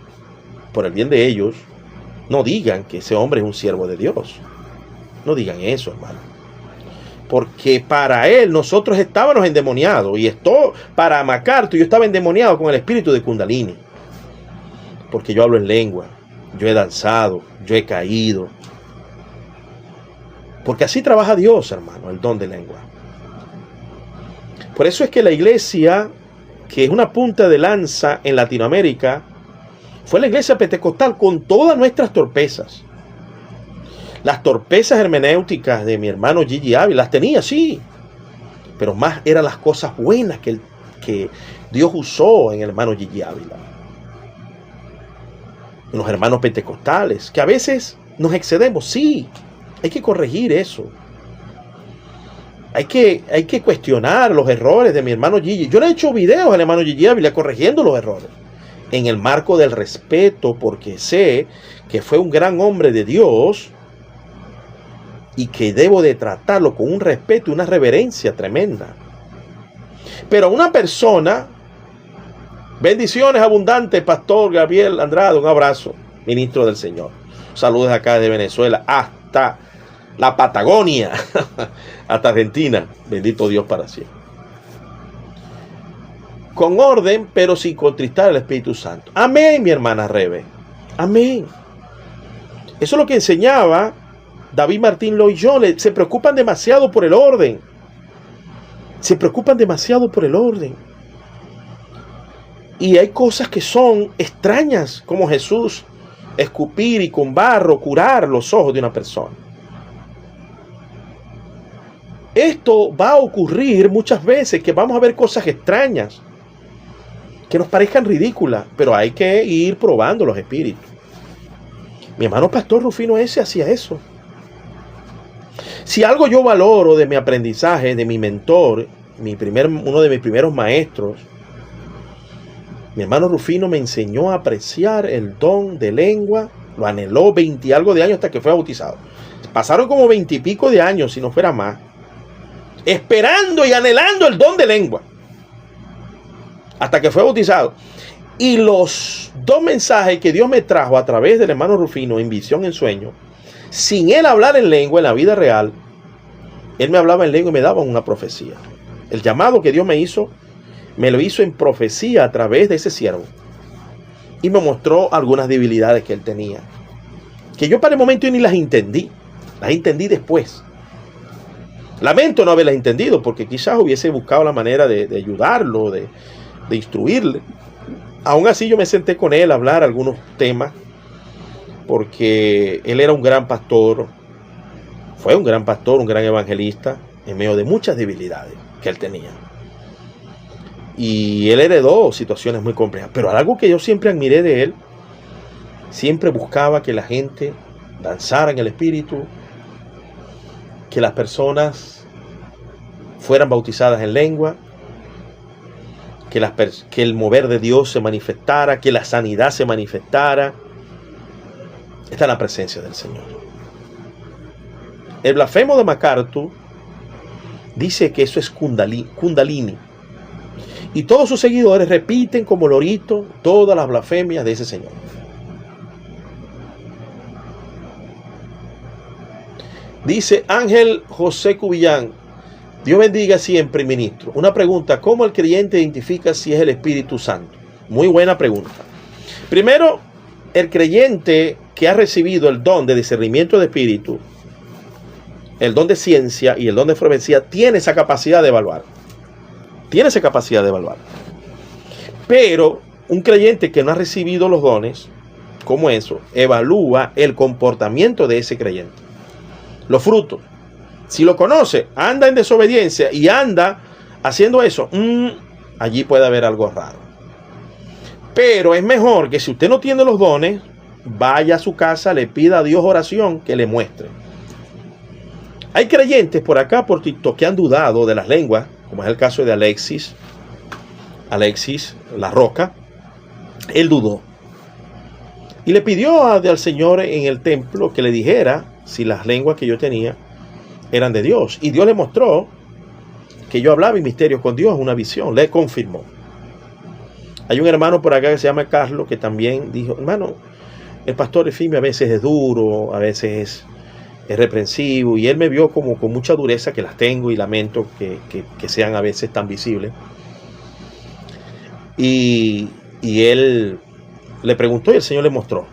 por el bien de ellos. No digan que ese hombre es un siervo de Dios. No digan eso, hermano. Porque para él nosotros estábamos endemoniados. Y esto, para MacArthur, yo estaba endemoniado con el espíritu de Kundalini. Porque yo hablo en lengua, yo he danzado, yo he caído. Porque así trabaja Dios, hermano, el don de lengua. Por eso es que la iglesia, que es una punta de lanza en Latinoamérica, fue la iglesia pentecostal con todas nuestras torpezas. Las torpezas hermenéuticas de mi hermano Gigi Ávila las tenía, sí. Pero más eran las cosas buenas que Dios usó en el hermano Gigi Ávila. En los hermanos pentecostales, que a veces nos excedemos, sí. Hay que corregir eso. Hay que cuestionar los errores de mi hermano Gigi. Yo le he hecho videos al hermano Gigi Ávila corrigiendo los errores. En el marco del respeto, porque sé que fue un gran hombre de Dios y que debo de tratarlo con un respeto y una reverencia tremenda. Pero una persona, bendiciones abundantes, Pastor Gabriel Andrade, un abrazo, ministro del Señor. Saludos acá de Venezuela hasta la Patagonia, hasta Argentina. Bendito Dios para siempre. Con orden, pero sin contristar al Espíritu Santo. Amén, mi hermana Rebe. Amén. Eso es lo que enseñaba David Martín Loyola. Se preocupan demasiado por el orden. Se preocupan demasiado por el orden. Y hay cosas que son extrañas, como Jesús escupir y con barro curar los ojos de una persona. Esto va a ocurrir muchas veces, que vamos a ver cosas extrañas que nos parezcan ridículas, pero hay que ir probando los espíritus. Mi hermano Pastor Rufino ese hacía eso. Si algo yo valoro de mi aprendizaje, de mi mentor, uno de mis primeros maestros, mi hermano Rufino me enseñó a apreciar el don de lengua. Lo anheló 20 y algo de años hasta que fue bautizado. Pasaron como 20 y pico de años, si no fuera más, esperando y anhelando el don de lengua, hasta que fue bautizado. Y los dos mensajes que Dios me trajo a través del hermano Rufino en visión, en sueño, sin él hablar en lengua en la vida real, él me hablaba en lengua y me daba una profecía. El llamado que Dios me hizo, me lo hizo en profecía a través de ese siervo. Y me mostró algunas debilidades que él tenía, que yo para el momento ni las entendí. Las entendí después. Lamento no haberlas entendido, porque quizás hubiese buscado la manera de ayudarlo, de instruirle. Aún así yo me senté con él a hablar algunos temas, porque él era un gran pastor, fue un gran pastor, un gran evangelista, en medio de muchas debilidades que él tenía. Y él heredó situaciones muy complejas, pero algo que yo siempre admiré de él, siempre buscaba que la gente danzara en el Espíritu, que las personas fueran bautizadas en lengua, que el mover de Dios se manifestara, que la sanidad se manifestara. Está en la presencia del Señor. El blasfemo de MacArthur dice que eso es Kundalini. Y todos sus seguidores repiten como lorito todas las blasfemias de ese señor. Dice Ángel José Cubillán, Dios bendiga siempre, ministro. Una pregunta, ¿cómo el creyente identifica si es el Espíritu Santo? Muy buena pregunta. Primero, el creyente que ha recibido el don de discernimiento de espíritu, el don de ciencia y el don de profecía, tiene esa capacidad de evaluar. Tiene esa capacidad de evaluar. Pero un creyente que no ha recibido los dones, como eso, evalúa el comportamiento de ese creyente. Los frutos. Si lo conoce, anda en desobediencia y anda haciendo eso, allí puede haber algo raro. Pero es mejor que si usted no tiene los dones, vaya a su casa, le pida a Dios oración que le muestre. Hay creyentes por acá, por TikTok, que han dudado de las lenguas, como es el caso de Alexis La Roca. Él dudó y le pidió al Señor en el templo que le dijera si las lenguas que yo tenía eran de Dios. Y Dios le mostró que yo hablaba en misterios con Dios, una visión, le confirmó. Hay un hermano por acá que se llama Carlos, que también dijo, hermano, el pastor Efimio a veces es duro, a veces es reprensivo, y él me vio como con mucha dureza, que las tengo y lamento que sean a veces tan visibles. Y él le preguntó y el Señor le mostró.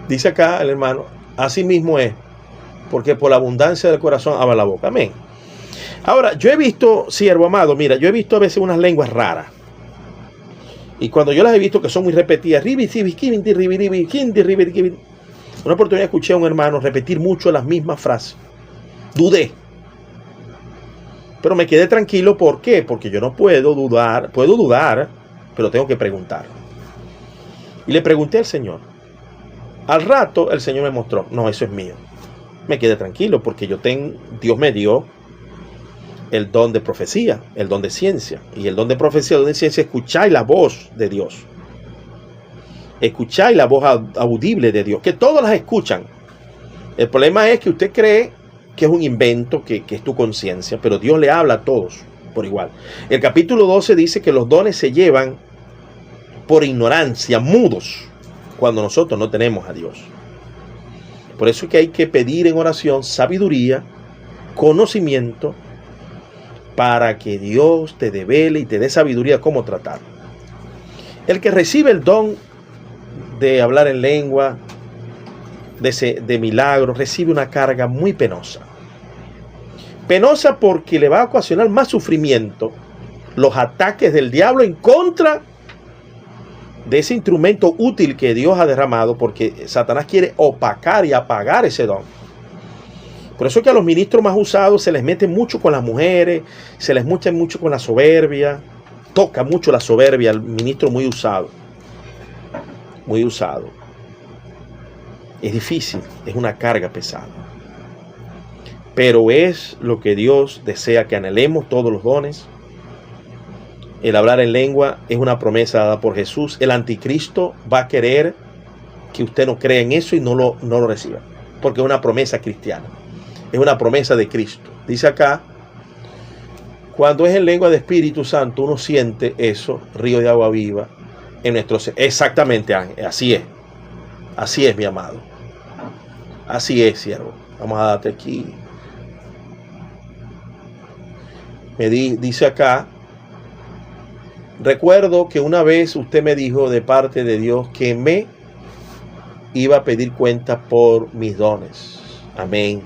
Dice acá el hermano, así mismo es, porque por la abundancia del corazón habla la boca. Amén. Ahora, yo he visto, siervo amado, mira, yo he visto a veces unas lenguas raras. Y cuando yo las he visto que son muy repetidas, una oportunidad escuché a un hermano repetir mucho las mismas frases. Dudé. Pero me quedé tranquilo. ¿Por qué? Porque yo no puedo dudar. Puedo dudar, pero tengo que preguntar. Y le pregunté al Señor. Al rato el Señor me mostró, no, eso es mío. Me quedé tranquilo porque Dios me dio el don de profecía, el don de ciencia. Y el don de profecía, el don de ciencia, escucháis la voz de Dios. Escucháis la voz audible de Dios, que todos las escuchan. El problema es que usted cree que es un invento, que es tu conciencia, pero Dios le habla a todos por igual. El capítulo 12 dice que los dones se llevan por ignorancia, mudos, cuando nosotros no tenemos a Dios. Por eso es que hay que pedir en oración sabiduría, conocimiento, para que Dios te devele y te dé sabiduría cómo tratar. El que recibe el don de hablar en lengua, de milagros, recibe una carga muy penosa. Penosa porque le va a ocasionar más sufrimiento, los ataques del diablo en contra de ese instrumento útil que Dios ha derramado, porque Satanás quiere opacar y apagar ese don. Por eso es que a los ministros más usados se les mete mucho con las mujeres, se les mete mucho con la soberbia, toca mucho la soberbia al ministro muy usado. Muy usado. Es difícil, es una carga pesada. Pero es lo que Dios desea que anhelemos todos los dones. El hablar en lengua es una promesa dada por Jesús. El anticristo va a querer que usted no crea en eso y no lo reciba, porque es una promesa cristiana. Es una promesa de Cristo. Dice acá, cuando es en lengua de Espíritu Santo, uno siente eso, río de agua viva, en nuestro ser. Exactamente, Ángel, así es. Así es, mi amado. Así es, siervo. Vamos a darte aquí. Dice acá, recuerdo que una vez usted me dijo de parte de Dios que me iba a pedir cuenta por mis dones. Amén.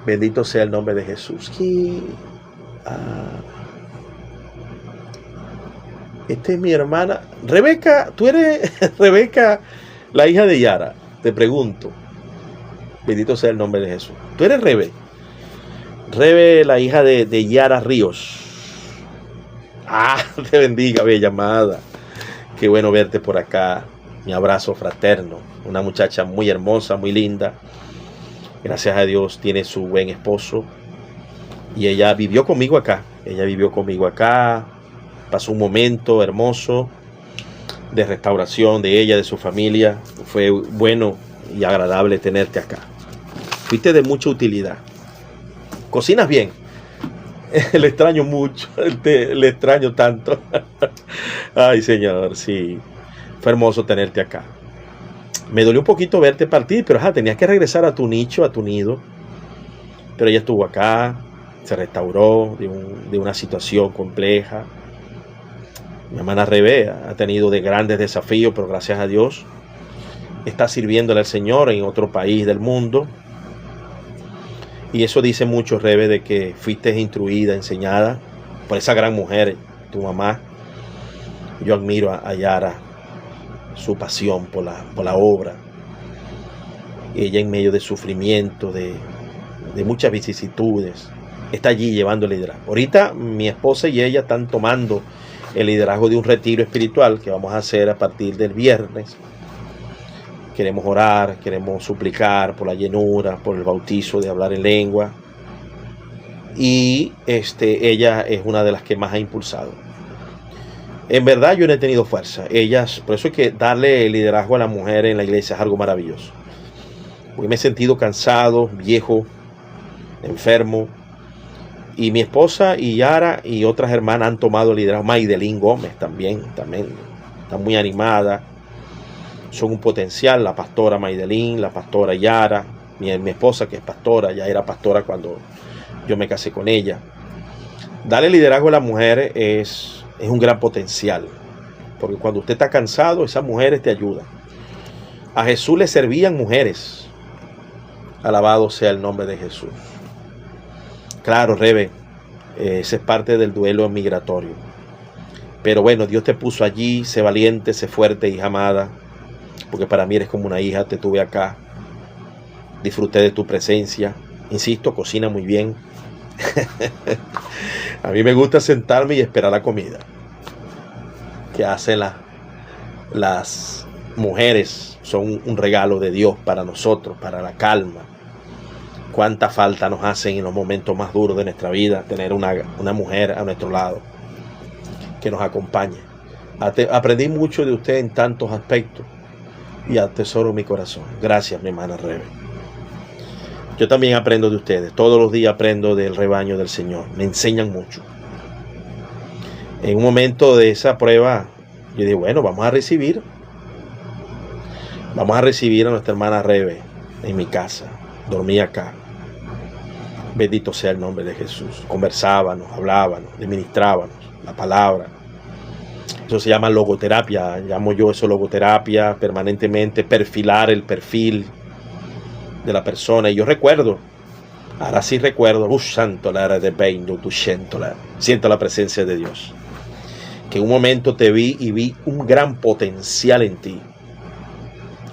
Bendito sea el nombre de Jesús. Esta es mi hermana. Rebeca, tú eres Rebeca, la hija de Yara. Te pregunto. Bendito sea el nombre de Jesús. Tú eres Rebe. Rebe, la hija de Yara Ríos. Te bendiga, bella amada. Qué bueno verte por acá. Mi abrazo fraterno. Una muchacha muy hermosa, muy linda. Gracias a Dios tiene su buen esposo. Y ella vivió conmigo acá. Pasó un momento hermoso de restauración de ella, de su familia. Fue bueno y agradable tenerte acá. Fuiste de mucha utilidad. Cocinas bien. Le extraño mucho. Le extraño tanto. Ay, Señor, sí. Fue hermoso tenerte acá. Me dolió un poquito verte partir, pero tenías que regresar a tu nicho, a tu nido. Pero ella estuvo acá, se restauró de una situación compleja. Mi hermana Rebe ha tenido de grandes desafíos, pero gracias a Dios está sirviéndole al Señor en otro país del mundo. Y eso dice mucho, Rebe, de que fuiste instruida, enseñada por esa gran mujer, tu mamá. Yo admiro a Yara, su pasión por la obra. Ella en medio de sufrimiento, de muchas vicisitudes, está allí llevando el liderazgo. Ahorita mi esposa y ella están tomando el liderazgo de un retiro espiritual que vamos a hacer a partir del viernes queremos orar, queremos suplicar por la llenura, por el bautizo de hablar en lengua. Y ella es una de las que más ha impulsado. En verdad yo no he tenido fuerza. Por eso es que darle liderazgo a la mujer en la iglesia es algo maravilloso. Porque me he sentido cansado, viejo, enfermo. Y mi esposa y Yara y otras hermanas han tomado el liderazgo. Maydelín Gómez también está muy animada. Son un potencial, la pastora Maydelín, la pastora Yara, mi esposa que es pastora, ya era pastora cuando yo me casé con ella. Darle liderazgo a la mujer es un gran potencial, porque cuando usted está cansado, esas mujeres te ayudan. A Jesús le servían mujeres. Alabado sea el nombre de Jesús. Claro, Rebe, ese es parte del duelo migratorio. Pero bueno, Dios te puso allí, sé valiente, sé fuerte, hija amada, porque para mí eres como una hija, te tuve acá. Disfruté de tu presencia. Insisto, cocina muy bien. A mí me gusta sentarme y esperar la comida que hacen las mujeres. Son un regalo de Dios para nosotros, para la calma. Cuánta falta nos hacen en los momentos más duros de nuestra vida tener una mujer a nuestro lado que nos acompañe. Aprendí mucho de usted en tantos aspectos y atesoro mi corazón. Gracias, mi hermana Rebe. Yo también aprendo de ustedes. Todos los días aprendo del rebaño del Señor. Me enseñan mucho. En un momento de esa prueba, yo dije, bueno, vamos a recibir a nuestra hermana Rebe en mi casa. Dormí acá. Bendito sea el nombre de Jesús. Conversábamos, hablábamos, le ministrábamos la palabra. Eso se llama logoterapia. Llamo yo eso logoterapia, permanentemente perfilar el perfil de la persona. Y yo recuerdo, ahora sí recuerdo, santo la era de Beino, tu siento la presencia de Dios. Que en un momento te vi y vi un gran potencial en ti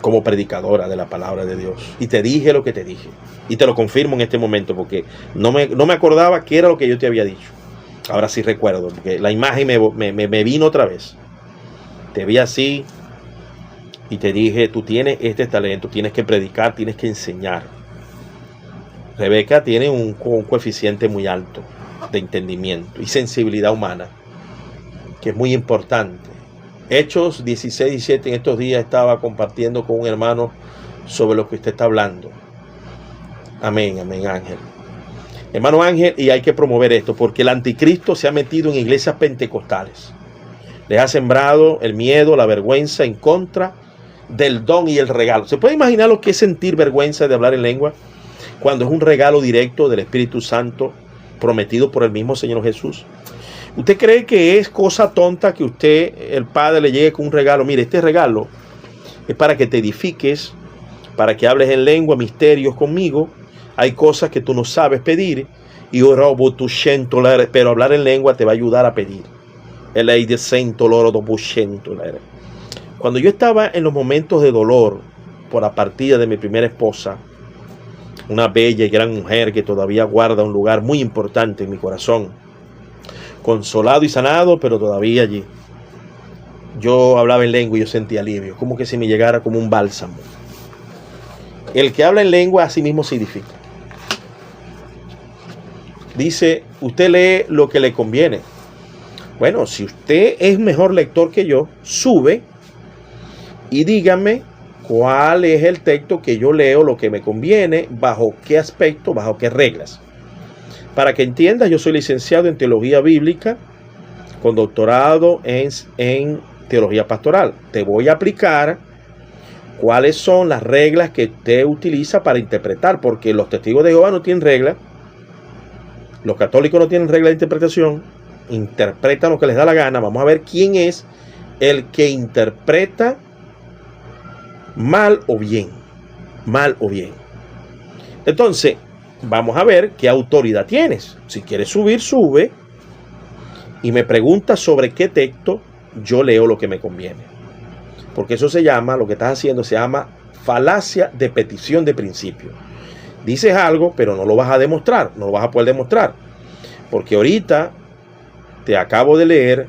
como predicadora de la palabra de Dios. Y te dije lo que te dije. Y te lo confirmo en este momento porque no me acordaba qué era lo que yo te había dicho. Ahora sí recuerdo, porque la imagen me vino otra vez. Te vi así y te dije, tú tienes este talento, tienes que predicar, tienes que enseñar. Rebeca tiene un coeficiente muy alto de entendimiento y sensibilidad humana, que es muy importante. Hechos 16, 17, en estos días estaba compartiendo con un hermano sobre lo que usted está hablando. Amén, amén, Ángel. Hermano Ángel, y hay que promover esto, porque el anticristo se ha metido en iglesias pentecostales. Les ha sembrado el miedo, la vergüenza en contra del don y el regalo. ¿Se puede imaginar lo que es sentir vergüenza de hablar en lengua? Cuando es un regalo directo del Espíritu Santo prometido por el mismo Señor Jesús. ¿Usted cree que es cosa tonta que usted, el Padre, le llegue con un regalo? Mire, este regalo es para que te edifiques, para que hables en lengua, misterios conmigo. Hay cosas que tú no sabes pedir, pero hablar en lengua te va a ayudar a pedir. Cuando yo estaba en los momentos de dolor por la partida de mi primera esposa, una bella y gran mujer que todavía guarda un lugar muy importante en mi corazón, consolado y sanado, pero todavía allí, yo hablaba en lengua y yo sentía alivio, como que si me llegara como un bálsamo. El que habla en lengua a sí mismo se edifica. Dice, usted lee lo que le conviene. Bueno, si usted es mejor lector que yo, sube y dígame cuál es el texto que yo leo, lo que me conviene, bajo qué aspecto, bajo qué reglas. Para que entiendas, yo soy licenciado en teología bíblica con doctorado en teología pastoral. Te voy a aplicar cuáles son las reglas que usted utiliza para interpretar, porque los testigos de Jehová no tienen reglas, los católicos no tienen reglas de interpretación, interpretan lo que les da la gana. Vamos a ver quién es el que interpreta mal o bien. Entonces, vamos a ver qué autoridad tienes. Si quieres subir, sube y me preguntas sobre qué texto, yo leo lo que me conviene. Porque eso se llama, lo que estás haciendo se llama falacia de petición de principio. Dices algo, pero no lo vas a demostrar, no lo vas a poder demostrar. Porque ahorita te acabo de leer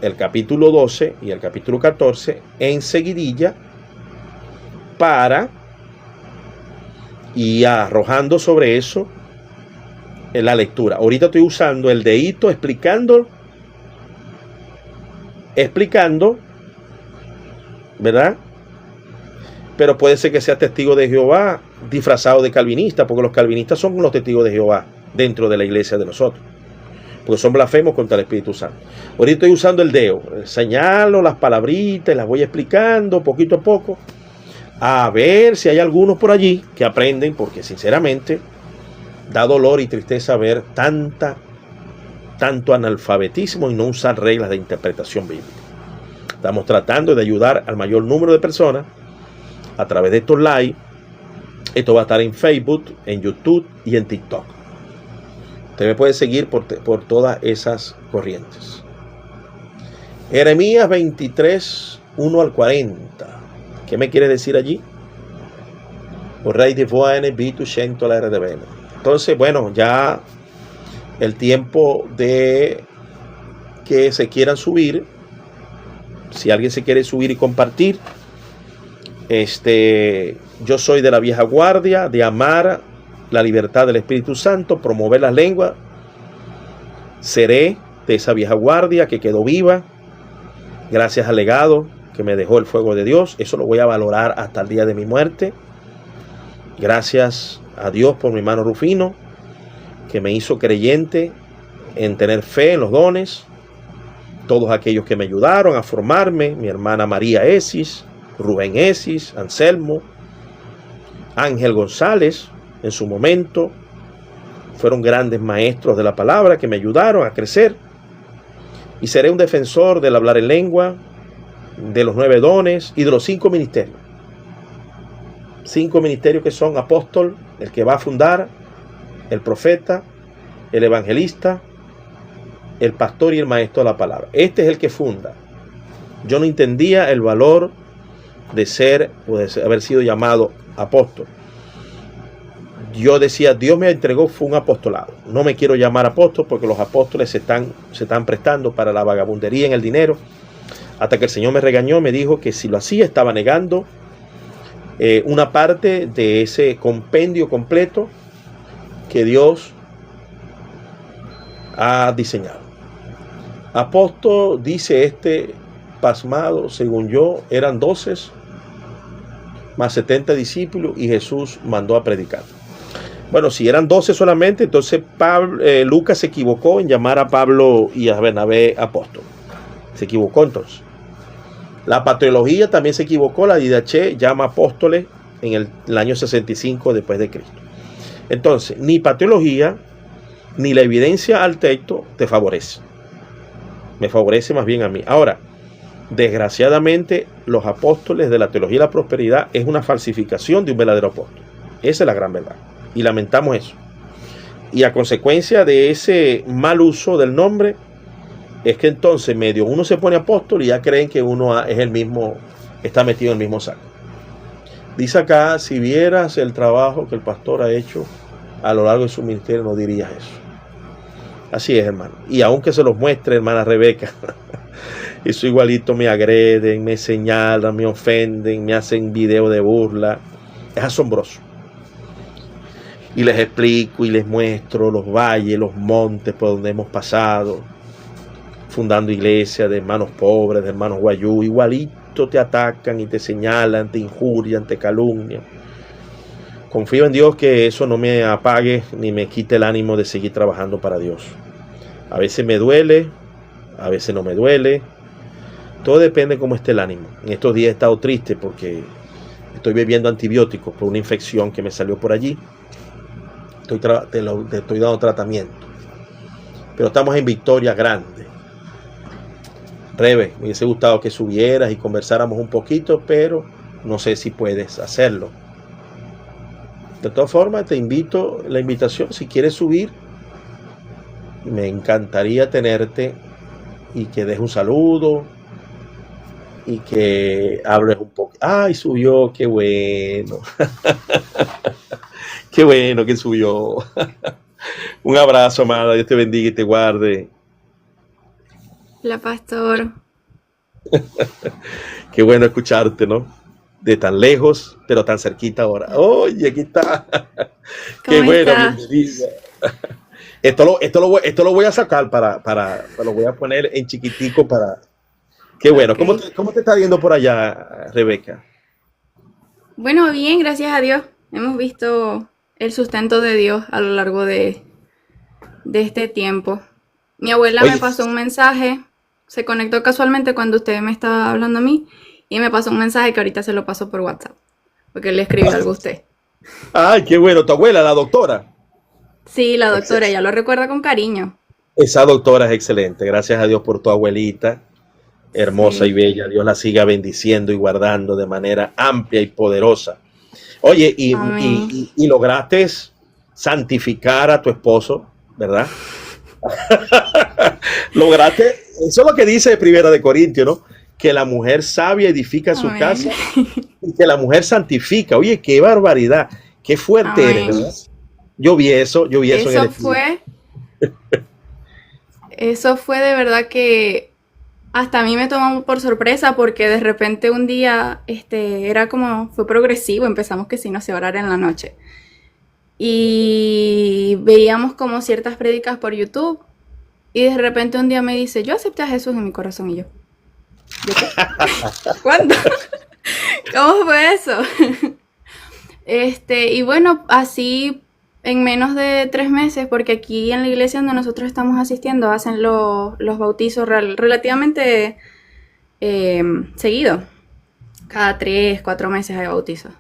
el capítulo 12 y el capítulo 14 en seguidilla para y arrojando sobre eso en la lectura. Ahorita estoy usando el dedito explicando, ¿verdad? Pero puede ser que sea testigo de Jehová disfrazado de calvinista, porque los calvinistas son los testigos de Jehová dentro de la iglesia de nosotros, porque son blasfemos contra el Espíritu Santo. Ahorita estoy usando el dedo, señalo las palabritas, las voy explicando poquito a poco, a ver si hay algunos por allí que aprenden, porque sinceramente da dolor y tristeza ver tanto analfabetismo y no usar reglas de interpretación bíblica. Estamos tratando de ayudar al mayor número de personas a través de estos live. Esto va a estar en Facebook, en YouTube y en TikTok. Usted me puede seguir por todas esas corrientes. Jeremías 23, 1 al 40. ¿Qué me quiere decir allí? Entonces, bueno, ya el tiempo de que se quieran subir, si alguien se quiere subir y compartir, yo soy de la vieja guardia, de amar la libertad del Espíritu Santo, promover las lenguas. Seré de esa vieja guardia que quedó viva, gracias al legado que me dejó el fuego de Dios. Eso lo voy a valorar hasta el día de mi muerte. Gracias a Dios por mi hermano Rufino, que me hizo creyente en tener fe en los dones. Todos aquellos que me ayudaron a formarme, mi hermana María Esis, Rubén Esis, Anselmo, Ángel González, en su momento, fueron grandes maestros de la palabra que me ayudaron a crecer. Y seré un defensor del hablar en lengua, de los 9 dones y de los 5 ministerios. 5 ministerios que son apóstol, el que va a fundar, el profeta, el evangelista, el pastor y el maestro de la palabra. Este es el que funda. Yo no entendía el valor de ser o de haber sido llamado apóstol. Yo decía, Dios me entregó fue un apostolado. No me quiero llamar apóstol porque los apóstoles se están prestando para la vagabundería en el dinero. Hasta que el Señor me regañó, me dijo que si lo hacía estaba negando una parte de ese compendio completo que Dios ha diseñado. Apóstol, dice pasmado, según yo, eran 12 más 70 discípulos y Jesús mandó a predicar. Bueno, si eran 12 solamente, entonces Lucas se equivocó en llamar a Pablo y a Bernabé apóstol. Se equivocó entonces. La patriología también se equivocó. La Didache llama apóstoles en el año 65 después de Cristo. Entonces, ni patriología ni la evidencia al texto te favorece. Me favorece más bien a mí. Ahora, desgraciadamente, los apóstoles de la teología de la prosperidad es una falsificación de un verdadero apóstol. Esa es la gran verdad. Y lamentamos eso. Y a consecuencia de ese mal uso del nombre, es que entonces medio uno se pone apóstol y ya creen que uno es el mismo, está metido en el mismo saco. Dice acá, si vieras el trabajo que el pastor ha hecho a lo largo de su ministerio, no dirías eso. Así es, hermano. Y aunque se los muestre, hermana Rebeca, eso igualito me agreden, me señalan, me ofenden, me hacen video de burla. Es asombroso. Y les explico y les muestro los valles, los montes por donde hemos pasado, fundando iglesias de hermanos pobres, de hermanos guayú. Igualito te atacan y te señalan, te injurian, te calumnian. Confío en Dios que eso no me apague ni me quite el ánimo de seguir trabajando para Dios. A veces me duele, a veces no me duele. Todo depende de cómo esté el ánimo. En estos días he estado triste porque estoy bebiendo antibióticos por una infección que me salió por allí. Te estoy dando tratamiento. Pero estamos en victoria grande. Rebe, me hubiese gustado que subieras y conversáramos un poquito, pero no sé si puedes hacerlo. De todas formas, te invito, la invitación, si quieres subir, me encantaría tenerte y que des un saludo y que hables un poco. ¡Ay, subió! ¡Qué bueno! ¡Qué bueno que subió! Un abrazo, amada. Dios te bendiga y te guarde. Hola, pastor. Qué bueno escucharte, ¿no? de tan lejos, pero tan cerquita ahora. Oye, aquí está. Qué ¿Cómo bueno, estás? bienvenida. Esto lo voy a sacar lo voy a poner en chiquitico para. Qué bueno. Ok. ¿Cómo te está viendo por allá, Rebeca? Bueno, bien, gracias a Dios. Hemos visto el sustento de Dios a lo largo de este tiempo. Mi abuela me Oye, pasó un mensaje, se conectó casualmente cuando usted me estaba hablando a mí y me pasó un mensaje que ahorita se lo paso por WhatsApp, porque le escribió algo a usted. ay, qué bueno. Tu abuela, la doctora. Sí, la doctora, Excelente. ya lo recuerda con cariño. Esa doctora es excelente. Gracias a Dios por tu abuelita, hermosa y Sí, bella. Dios la siga bendiciendo y guardando de manera amplia y poderosa. Oye, amén. y lograste santificar a tu esposo, ¿verdad? Lograste, eso es lo que dice Primera de Corintios, ¿no? Que la mujer sabia edifica su Amén. casa y que la mujer santifica. Oye, qué barbaridad, qué fuerte eres, Amén. ¿verdad? Yo vi eso en el Eso espíritu. fue, eso fue de verdad que hasta a mí me tomó por sorpresa porque de repente un día, era como, fue progresivo, empezamos que si no se orar en la noche. Y veíamos como ciertas prédicas por YouTube y de repente un día me dice, yo acepté a Jesús en mi corazón y ¿yo qué? ¿Cuándo? ¿Cómo fue eso? Y bueno, así en menos de 3 meses, porque aquí en la iglesia donde nosotros estamos asistiendo hacen los bautizos relativamente seguido. Cada 3, 4 meses hay bautizos.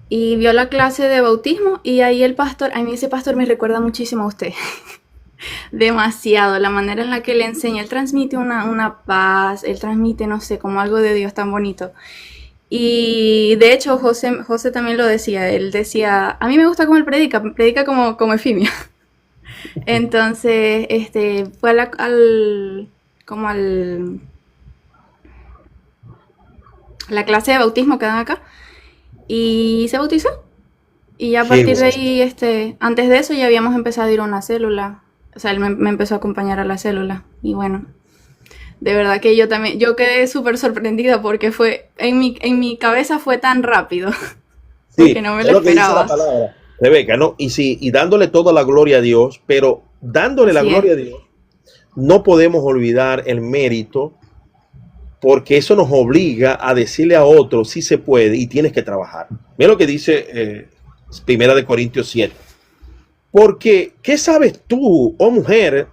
Y vio la clase de bautismo y ahí el pastor, a mí ese pastor me recuerda muchísimo a usted. Demasiado, la manera en la que le enseña, él transmite una paz, él transmite, no sé, como algo de Dios tan bonito. Y de hecho José también lo decía, él decía, a mí me gusta cómo él predica como Efimia. Entonces, fue como la clase de bautismo que dan acá y se bautizó. Y ya a Qué partir de bueno. ahí, antes de eso ya habíamos empezado a ir a una célula. O sea, él me empezó a acompañar a la célula. Y bueno, de verdad que yo quedé súper sorprendida porque en mi cabeza fue tan rápido, porque Sí, no me es lo lo que dice la esperaba. palabra, Rebeca, ¿no? Y dándole toda la gloria a Dios, pero dándole la Así es, gloria a Dios, no podemos olvidar el mérito, porque eso nos obliga a decirle a otros si se puede y tienes que trabajar. Mira lo que dice Primera de Corintios 7. Porque, ¿qué sabes tú, oh mujer,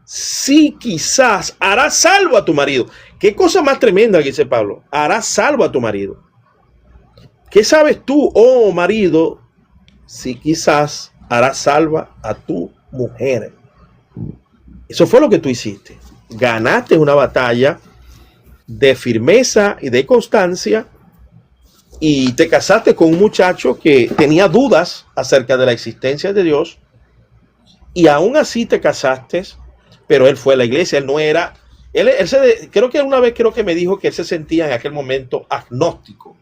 si quizás harás salvo a tu marido? Qué cosa más tremenda que dice Pablo. Harás salvo a tu marido. ¿Qué sabes tú, oh marido, si quizás harás salva a tu mujer? Eso fue lo que tú hiciste. Ganaste una batalla de firmeza y de constancia y te casaste con un muchacho que tenía dudas acerca de la existencia de Dios y aún así te casaste, pero él fue a la iglesia, él no era, creo que una vez creo que me dijo que él se sentía en aquel momento agnóstico.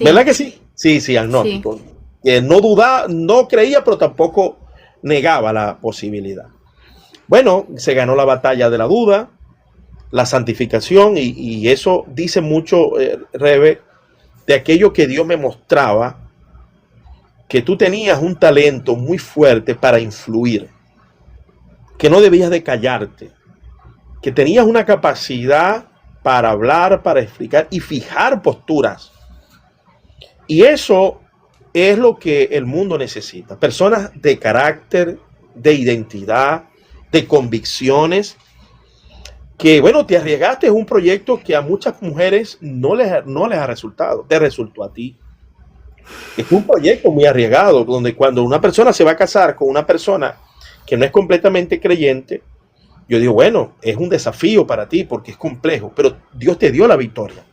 ¿Verdad sí, que sí? Sí, sí, sí. agnóstico. Que no dudaba, no creía, pero tampoco negaba la posibilidad. Bueno, se ganó la batalla de la duda, la santificación, y eso dice mucho, Rebe, de aquello que Dios me mostraba, que tú tenías un talento muy fuerte para influir, que no debías de callarte, que tenías una capacidad para hablar, para explicar y fijar posturas. Y eso es lo que el mundo necesita. Personas de carácter, de identidad, de convicciones, que bueno, te arriesgaste, es un proyecto que a muchas mujeres no les ha resultado, te resultó a ti. Es un proyecto muy arriesgado, donde cuando una persona se va a casar con una persona que no es completamente creyente, yo digo, bueno, es un desafío para ti porque es complejo, pero Dios te dio la victoria.